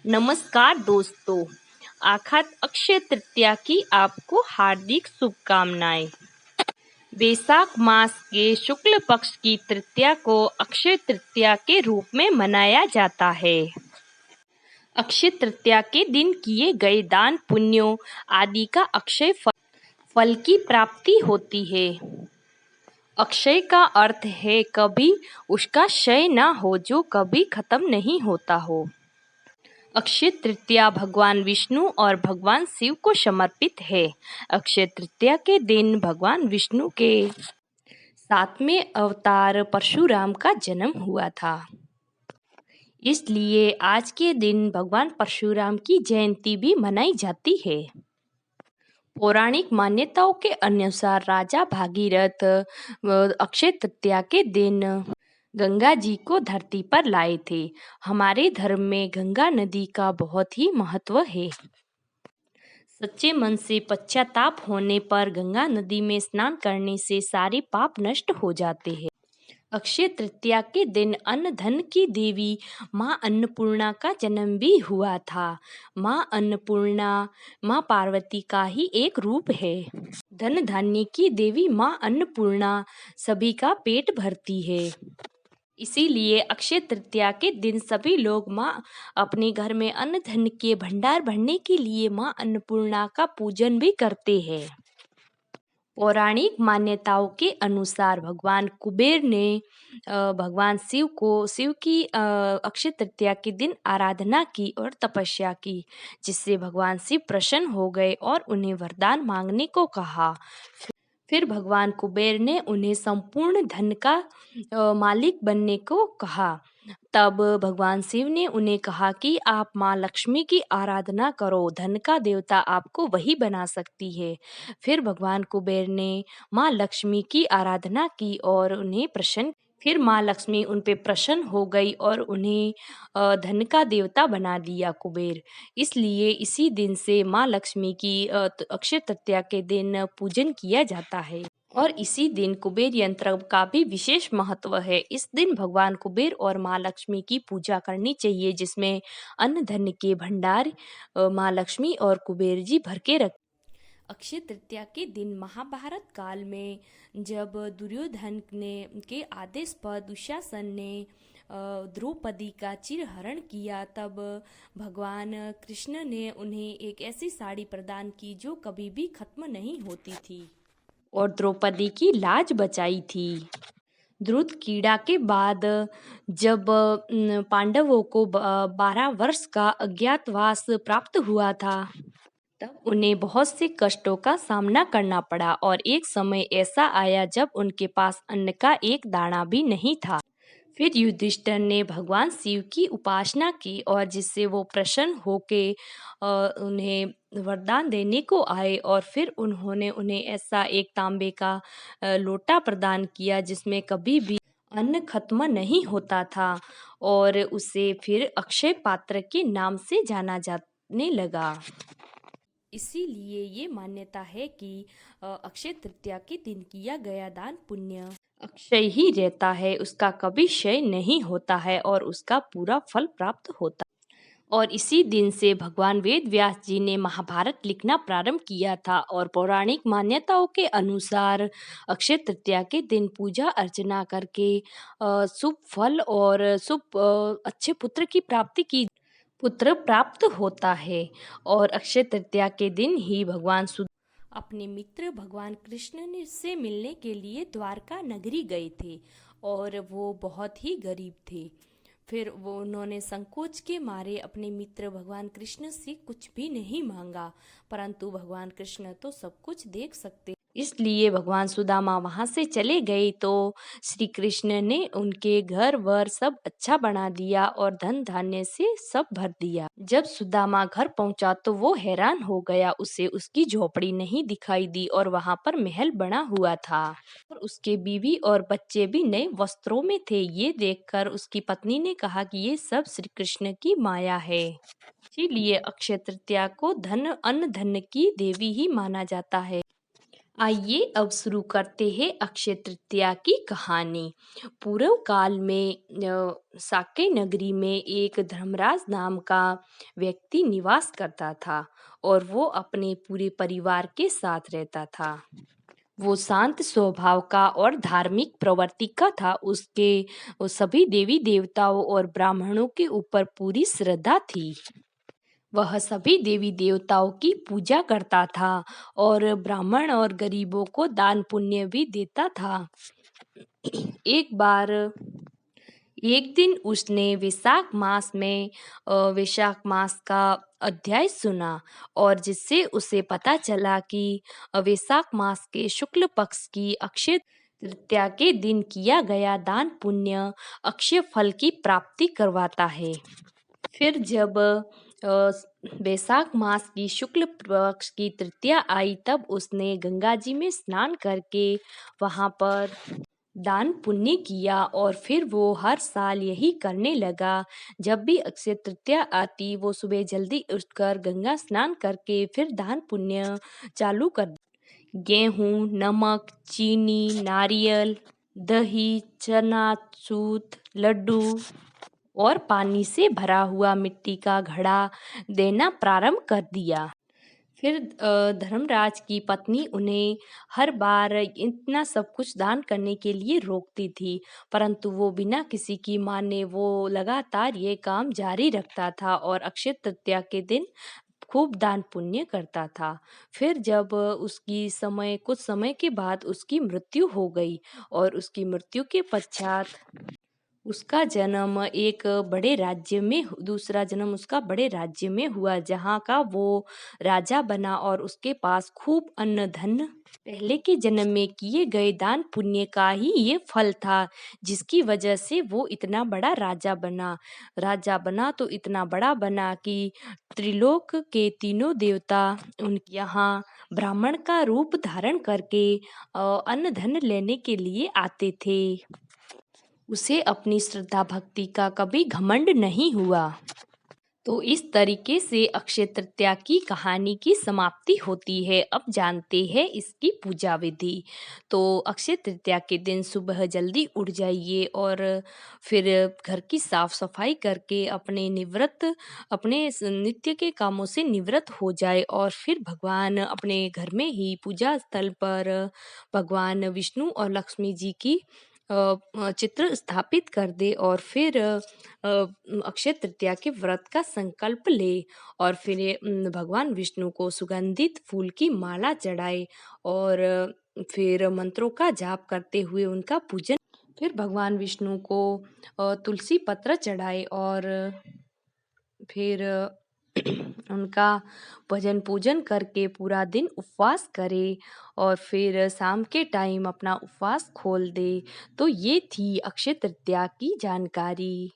नमस्कार दोस्तों। आखात अक्षय तृतीया की आपको हार्दिक शुभकामनाएं। वैशाख मास के शुक्ल पक्ष की तृतीया को अक्षय तृतीया के रूप में मनाया जाता है। अक्षय तृतीया के दिन किए गए दान पुण्यों आदि का अक्षय फल की प्राप्ति होती है। अक्षय का अर्थ है कभी उसका क्षय ना हो, जो कभी खत्म नहीं होता हो। अक्षय तृतीया भगवान विष्णु और भगवान शिव को समर्पित है। अक्षय तृतीया के दिन भगवान विष्णु के 7वें अवतार परशुराम का जन्म हुआ था। इसलिए आज के दिन भगवान परशुराम की जयंती भी मनाई जाती है। पौराणिक मान्यताओं के अनुसार राजा भागीरथ अक्षय तृतीया के दिन गंगा जी को धरती पर लाए थे। हमारे धर्म में गंगा नदी का बहुत ही महत्व है। सच्चे मन से पश्चाताप होने पर गंगा नदी में स्नान करने से सारे पाप नष्ट हो जाते हैं। अक्षय तृतीया के दिन अन्न धन की देवी माँ अन्नपूर्णा का जन्म भी हुआ था। माँ अन्नपूर्णा माँ पार्वती का ही एक रूप है। धन धान्य की देवी माँ अन्नपूर्णा सभी का पेट भरती है। इसीलिए अक्षय तृतीया के दिन सभी लोग माँ अपने घर में अन्न धन के भंडार भरने के लिए माँ अन्नपूर्णा का पूजन भी करते हैं। पौराणिक मान्यताओं के अनुसार भगवान कुबेर ने भगवान शिव की अक्षय तृतीया के दिन आराधना की और तपस्या की, जिससे भगवान शिव प्रसन्न हो गए और उन्हें वरदान मांगने को कहा। फिर भगवान कुबेर ने उन्हें संपूर्ण धन का मालिक बनने को कहा। तब भगवान शिव ने उन्हें कहा कि आप माँ लक्ष्मी की आराधना करो, धन का देवता आपको वही बना सकती है। फिर भगवान कुबेर ने माँ लक्ष्मी की आराधना की और उन्हें प्रसन्न फिर माँ लक्ष्मी उन पे प्रसन्न हो गई और उन्हें धन का देवता बना दिया कुबेर। इसलिए इसी दिन से माँ लक्ष्मी की अक्षय तृतीया के दिन पूजन किया जाता है। और इसी दिन कुबेर यंत्र का भी विशेष महत्व है। इस दिन भगवान कुबेर और माँ लक्ष्मी की पूजा करनी चाहिए, जिसमें अन्न धन के भंडार माँ लक्ष्मी और कुबेर जी भर के रख। अक्षय तृतीया के दिन महाभारत काल में जब दुर्योधन के आदेश पर दुशासन ने द्रौपदी का चिरहरण किया, तब भगवान कृष्ण ने उन्हें एक ऐसी साड़ी प्रदान की जो कभी भी खत्म नहीं होती थी और द्रौपदी की लाज बचाई थी। द्रुत कीड़ा के बाद जब पांडवों को 12 वर्ष का अज्ञातवास प्राप्त हुआ था, तब उन्हें बहुत से कष्टों का सामना करना पड़ा और एक समय ऐसा आया जब उनके पास अन्न का एक दाना भी नहीं था। फिर युधिष्ठिर ने भगवान शिव की उपासना की और जिससे वो प्रसन्न होके उन्हें वरदान देने को आए और फिर उन्होंने उन्हें ऐसा एक तांबे का लोटा प्रदान किया जिसमें कभी भी अन्न खत्म नहीं होता था और उसे फिर अक्षय पात्र के नाम से जाना जाने लगा। इसीलिए ये मान्यता है कि अक्षय तृतीया के दिन किया गया दान पुण्य अक्षय ही रहता है, उसका कभी क्षय नहीं होता है और उसका पूरा फल प्राप्त होता है। और इसी दिन से भगवान वेद व्यास जी ने महाभारत लिखना प्रारंभ किया था और पौराणिक मान्यताओं के अनुसार अक्षय तृतीया के दिन पूजा अर्चना करके शुभ फल और शुभ अच्छे पुत्र प्राप्त होता है। और अक्षय तृतीया के दिन ही भगवान अपने मित्र भगवान कृष्ण से मिलने के लिए द्वारका नगरी गए थे और वो बहुत ही गरीब थे। फिर उन्होंने संकोच के मारे अपने मित्र भगवान कृष्ण से कुछ भी नहीं मांगा, परंतु भगवान कृष्ण तो सब कुछ देख सकते, इसलिए भगवान सुदामा वहां से चले गए तो श्री कृष्ण ने उनके घर वर सब अच्छा बना दिया और धन धान्य से सब भर दिया। जब सुदामा घर पहुंचा तो वो हैरान हो गया, उसे उसकी झोपड़ी नहीं दिखाई दी और वहां पर महल बना हुआ था और उसके बीवी और बच्चे भी नए वस्त्रों में थे। ये देखकर उसकी पत्नी ने कहा कि ये सब श्री कृष्ण की माया है। इसीलिए अक्षय तृतीया को अन्न धन की देवी ही माना जाता है। आइए अब शुरू करते हैं अक्षय तृतीया की कहानी। पूर्व काल में साक्य नगरी में एक धर्मराज नाम का व्यक्ति निवास करता था और वो अपने पूरे परिवार के साथ रहता था। वो शांत स्वभाव का और धार्मिक प्रवृत्ति का था। उसके वो सभी देवी देवताओं और ब्राह्मणों के ऊपर पूरी श्रद्धा थी। वह सभी देवी देवताओं की पूजा करता था और ब्राह्मण और गरीबों को दान पुण्य भी देता था। एक बार एक दिन उसने वैशाख मास का अध्याय सुना और जिससे उसे पता चला कि वैशाख मास के शुक्ल पक्ष की अक्षय तृतीया के दिन किया गया दान पुण्य अक्षय फल की प्राप्ति करवाता है। फिर जब वैशाख मास की शुक्ल पक्ष की तृतीया आई तब उसने गंगा जी में स्नान करके वहाँ पर दान पुण्य किया और फिर वो हर साल यही करने लगा। जब भी अक्षय तृतीया आती वो सुबह जल्दी उठकर गंगा स्नान करके फिर दान पुण्य चालू कर गेहूँ, नमक, चीनी, नारियल, दही, चना, सूत, लड्डू और पानी से भरा हुआ मिट्टी का घड़ा देना प्रारंभ कर दिया। फिर धर्मराज की पत्नी उन्हें हर बार इतना सब कुछ दान करने के लिए रोकती थी, परंतु वो बिना किसी की माने वो लगातार ये काम जारी रखता था और अक्षय तृतीया के दिन खूब दान पुण्य करता था। फिर जब उसकी कुछ समय के बाद उसकी मृत्यु हो गई और उसकी मृत्यु के पश्चात उसका जन्म एक बड़े राज्य में दूसरा जन्म उसका बड़े राज्य में हुआ जहाँ का वो राजा बना और उसके पास खूब अन्न धन पहले के जन्म में किए गए दान पुण्य का ही ये फल था जिसकी वजह से वो इतना बड़ा राजा बना तो इतना बड़ा बना कि त्रिलोक के तीनों देवता उन यहाँ ब्राह्मण का रूप धारण करके अन्न धन लेने के लिए आते थे। उसे अपनी श्रद्धा भक्ति का कभी घमंड नहीं हुआ। तो इस तरीके से अक्षय तृतीया की कहानी की समाप्ति होती है। अब जानते हैं इसकी पूजा विधि। तो अक्षय तृतीया के दिन सुबह जल्दी उठ जाइए और फिर घर की साफ सफाई करके अपने नित्य के कामों से निवृत्त हो जाए और फिर भगवान अपने घर में ही पूजा स्थल पर भगवान विष्णु और लक्ष्मी जी की चित्र स्थापित कर दे और फिर अक्षय तृतीया के व्रत का संकल्प ले और फिर भगवान विष्णु को सुगंधित फूल की माला चढ़ाए और फिर मंत्रों का जाप करते हुए उनका पूजन फिर भगवान विष्णु को तुलसी पत्र चढ़ाए और फिर उनका भजन पूजन करके पूरा दिन उपवास करे और फिर शाम के टाइम अपना उपवास खोल दे। तो ये थी अक्षय तृतीया की जानकारी।